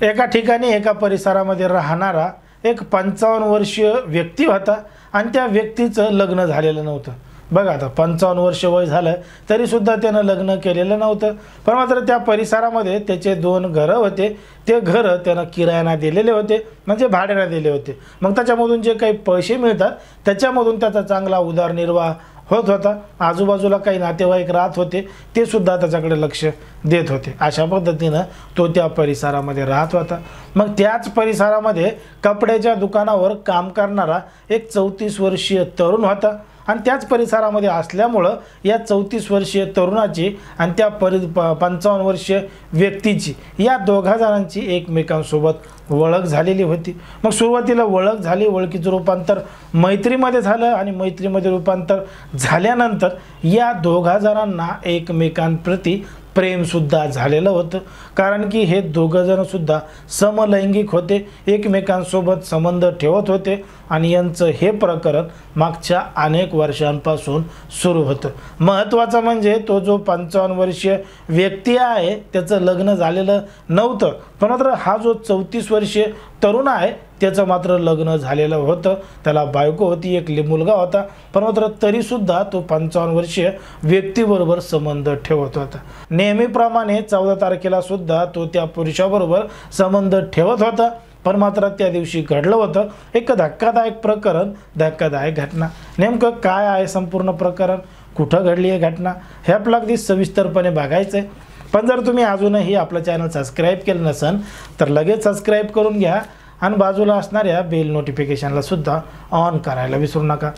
एका ठिकाणी एका परिसरामध्ये राहणारा एक 55 वर्षीय व्यक्ती होता आणि त्या व्यक्तीचं लग्न झालेलं नव्हतं। बघा आता 55 वर्ष वय झालं तरी सुद्धा त्यानं लग्न केलेलं नव्हतं, पण मात्र त्या परिसरामध्ये त्याचे 2 घरं होते। ते घरं त्यानं किरायाना दिलेले होते, म्हणजे भाड्याने दिले होते। मग त्याच्यामधून जे काही पैसे मिळतात त्याच्यामधून त्याचा चांगला उदरनिर्वाह होत होता। आजूबाजूला काही नातेवाईक राहत होते, ते सुद्धा त्याच्याकडे लक्ष देत होते। अशा पद्धतीनं तो त्या परिसरामध्ये राहत होता। मग त्याच परिसरामध्ये कपड्याच्या दुकानावर काम करणारा एक 34 वर्षीय तरुण होता आणि त्याच परिसरामध्ये असल्यामुळं या 34 वर्षीय तरुणाची आणि त्या 55 वर्षीय व्यक्तीची या दोघा जणांची एकमेकांसोबत ओळख झालेली होती। मग सुरुवातीला ओळख झाली, ओळखीचं रूपांतर मैत्रीमध्ये झालं आणि मैत्रीमध्ये रूपांतर झाल्यानंतर या दोघा जणांना एकमेकांप्रती प्रेम सुद्धा झालेलं होतं, कारण की हे दोघं जण सुद्धा समलैंगिक होते, एकमेकांसोबत संबंध ठेवत होते आणि यांचं हे प्रकरण मागच्या अनेक वर्षांपासून सुरू होतं। महत्त्वाचं म्हणजे तो जो 55 वर्षीय व्यक्ती आहे त्याचं लग्न झालेलं नव्हतं, पण मात्र हा जो 34 वर्षीय तरुण आहे त्याचं मात्र लग्न झालेलं होतं। त्याला बायको होती, एक मुलगा होता, पण मात्र तरीसुद्धा तो 55 वर्षीय व्यक्तीबरोबर संबंध ठेवत होता। नेहमीप्रमाणे 14 तारखेला सुद्धा तो त्या पुरुषाबरोबर संबंध ठेवत होता, पण मात्र त्या दिवशी घडलं होतं एक धक्कादायक प्रकरण, धक्कादायक घटना। नेमकं काय आहे संपूर्ण प्रकरण, कुठं घडली आहे घटना, हे आपल्याला अगदी सविस्तरपणे बघायचं आहे। पण जर तुम्ही अजूनही आपलं चॅनल सबस्क्राईब केलं नसेल तर लगेच सबस्क्राईब करून घ्या आणि बाजूला असणाऱ्या बेल नोटिफिकेशनला सुद्धा ऑन करायला विसरू नका।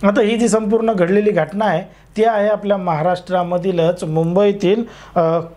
आता ही जी संपूर्ण घडलेली घटना आहे ती आहे आपल्या महाराष्ट्रामधीलच मुंबईतील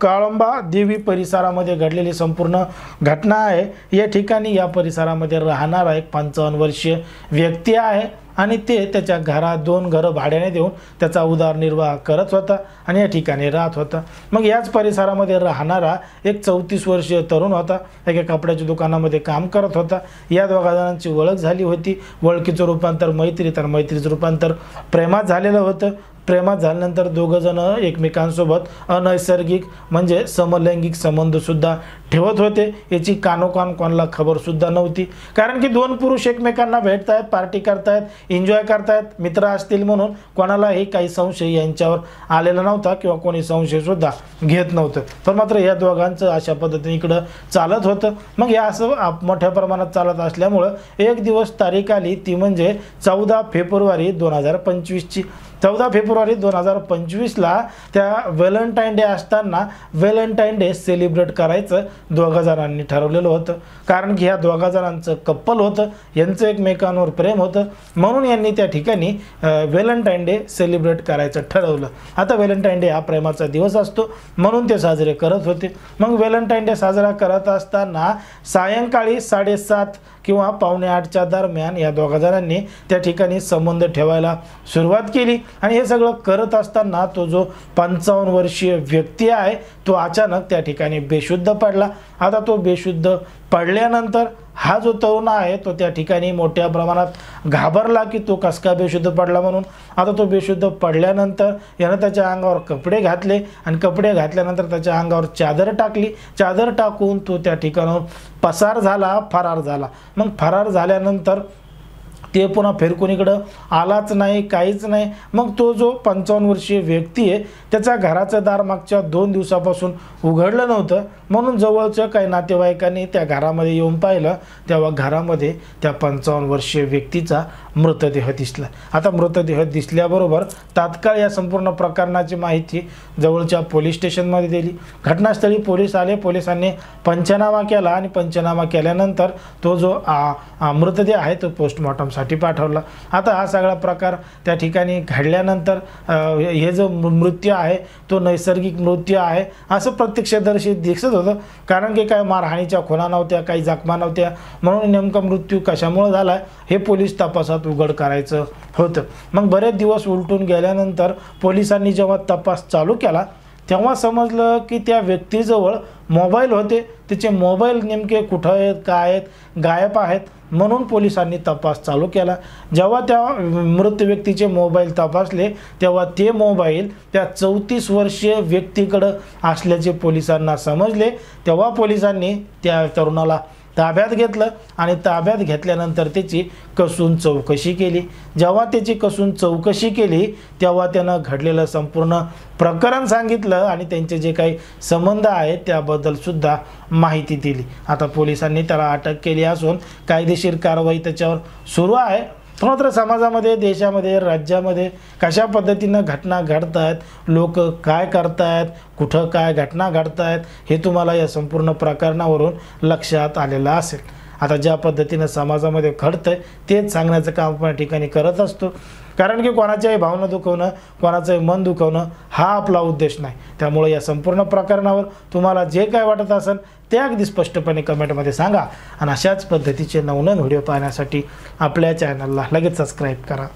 काळंबा देवी परिसरामध्ये घडलेली संपूर्ण घटना आहे। या ठिकाणी या परिसरामध्ये राहणारा एक 55 वर्षीय व्यक्ती आहे आणि ते त्याच्या घरात 2 घरं भाड्याने देऊन त्याचा उदरनिर्वाह करत होता आणि या ठिकाणी राहत होता। मग याच परिसरामध्ये राहणारा एक 34 वर्षीय तरुण होता, एका कपड्याच्या दुकानामध्ये काम करत होता। या दोघा जणांची ओळख झाली होती, ओळखीचं रूपांतर मैत्रीत आणि मैत्रीचं रूपांतर प्रेमात झालेलं होतं। प्रेमात झाल्यानंतर दोघं जण एकमेकांसोबत अनैसर्गिक म्हणजे समलैंगिक संबंध सुद्धा ठेवत होते। याची कानोकान कोणाला खबर सुद्धा नव्हती, कारण की 2 पुरुष एकमेकांना भेटतायत, पार्टी करतायत, एन्जॉय करतायत, मित्र असतील म्हणून कोणालाही काही संशय यांच्यावर आलेला नव्हता किंवा कोणी संशय सुद्धा घेत नव्हतं। पण मात्र या दोघांचं अशा पद्धतीने इकडं चालत होतं। मग या असं मोठ्या प्रमाणात चालत असल्यामुळं एक दिवस तारीख आली, ती म्हणजे 14 फेब्रुवारी 2025ची। 14 फेब्रुवारी 2025ला त्या व्हॅलेंटाईन डे असताना व्हॅलेंटाईन डे सेलिब्रेट करायचं दोघा जणांनी ठरवलेलं होतं, कारण की ह्या दोघा जणांचं कपल होतं, यांचं एकमेकांवर प्रेम होतं, म्हणून यांनी त्या ठिकाणी व्हॅलेंटाईन डे सेलिब्रेट करायचं ठरवलं। आता व्हॅलेंटाईन डे हा प्रेमाचा दिवस असतो म्हणून ते साजरे करत होते। मग व्हॅलेंटाईन डे साजरा करत असताना सायंकाळी 7:30 किंवा 7:45च्या दरम्यान या दोघा जणांनी त्या ठिकाणी संबंध ठेवायला सुरुवात केली आणि हे सगळं करत असताना तो जो 55 वर्षीय व्यक्ती आहे तो अचानक त्या ठिकाणी बेशुद्ध पडला। आता तो बेशुद्ध पडल्यानंतर हा जो तरुण आहे तो त्या ठिकाणी मोठ्या प्रमाणात घाबरला की तो कस काय बेशुद्ध पडला म्हणून। आता तो बेशुद्ध पडल्यानंतर यानं त्याच्या अंगावर कपडे घातले आणि कपडे घातल्यानंतर त्याच्या अंगावर चादर टाकली, चादर टाकून तो त्या ठिकाणाहून पसार झाला, फरार झाला। मग फरार झाल्यानंतर ते पुन्हा फिरकून इकडं आलाच नाही, काहीच नाही। मग तो जो 55 वर्षीय व्यक्ती आहे त्याच्या घराचं दार मागच्या 2 दिवसापासून उघडलं नव्हतं, म्हणून जवळच्या काही नातेवाईकांनी त्या घरामध्ये येऊन पाहिलं, तेव्हा घरामध्ये त्या 55 वर्षीय व्यक्तीचा मृतदेह दिसला। आता मृतदेह दिसल्याबरोबर तात्काळ या संपूर्ण प्रकरणाची माहिती जवळच्या पोलीस स्टेशनमध्ये दिली। घटनास्थळी पोलीस आले, पोलिसांनी पंचनामा केला आणि पंचनामा केल्यानंतर तो जो मृतदेह आहे तो पोस्टमॉर्टमसाठी पाठवला। आता हा सगळा प्रकार त्या ठिकाणी घडल्यानंतर हे जो मृत्यू आहे तो नैसर्गिक मृत्यू आहे असं प्रत्यक्षदर्शी दिसत होतं, कारण की काय मारहाणीच्या खुणा नव्हत्या, काही जखमा नव्हत्या, म्हणून नेमका मृत्यू कशामुळे झाला हे पोलीस तपासात उघड करायचं होतं। मग बरेच दिवस उलटून गेल्यानंतर पोलिसांनी जेव्हा तपास चालू केला तेव्हा समजलं की त्या व्यक्तीजवळ मोबाईल होते, त्याचे मोबाईल नेमके कुठं आहेत, काय आहेत, गायब आहेत। म्हणून पोलिसांनी तपास चालू केला। जेव्हा त्या मृत व्यक्तीचे मोबाईल तपासले तेव्हा ते मोबाईल त्या 34 वर्षीय व्यक्तीकडे असल्याचे पोलिसांना समजले। तेव्हा पोलिसांनी त्या तरुणाला ताब्यात घेतलं आणि ताब्यात घेतल्यानंतर त्याची कसून चौकशी केली। जेव्हा त्याची कसून चौकशी केली तेव्हा त्यानं घडलेलं संपूर्ण प्रकरण सांगितलं आणि त्यांचे जे काही संबंध आहेत त्याबद्दल सुद्धा माहिती दिली। आता पोलिसांनी त्याला अटक केली असून कायदेशीर कारवाई त्याच्यावर सुरू आहे। मात्र समाजामध्ये, देशामध्ये, राज्यामध्ये कशा पद्धतीनं घटना घडत आहेत, लोक काय करतायत, कुठं काय घटना घडत आहेत हे तुम्हाला या संपूर्ण प्रकरणावरून लक्षात आलेलं असेल। आता ज्या पद्धतीनं समाजामध्ये घडतंय तेच सांगण्याचं काम आपण या ठिकाणी करत असतो, कारण की कोणाच्याही भावना दुखवणं, कोणाचंही मन दुखवणं हा आपला उद्देश नाही। त्यामुळे या संपूर्ण प्रकरणावर तुम्हाला जे काय वाटत असेल ते अगदी स्पष्टपणे कमेंटमध्ये सांगा आणि अशाच पद्धतीचे नवनवीन व्हिडिओ पाहण्यासाठी आपल्या चॅनलला लगेच सबस्क्राईब करा।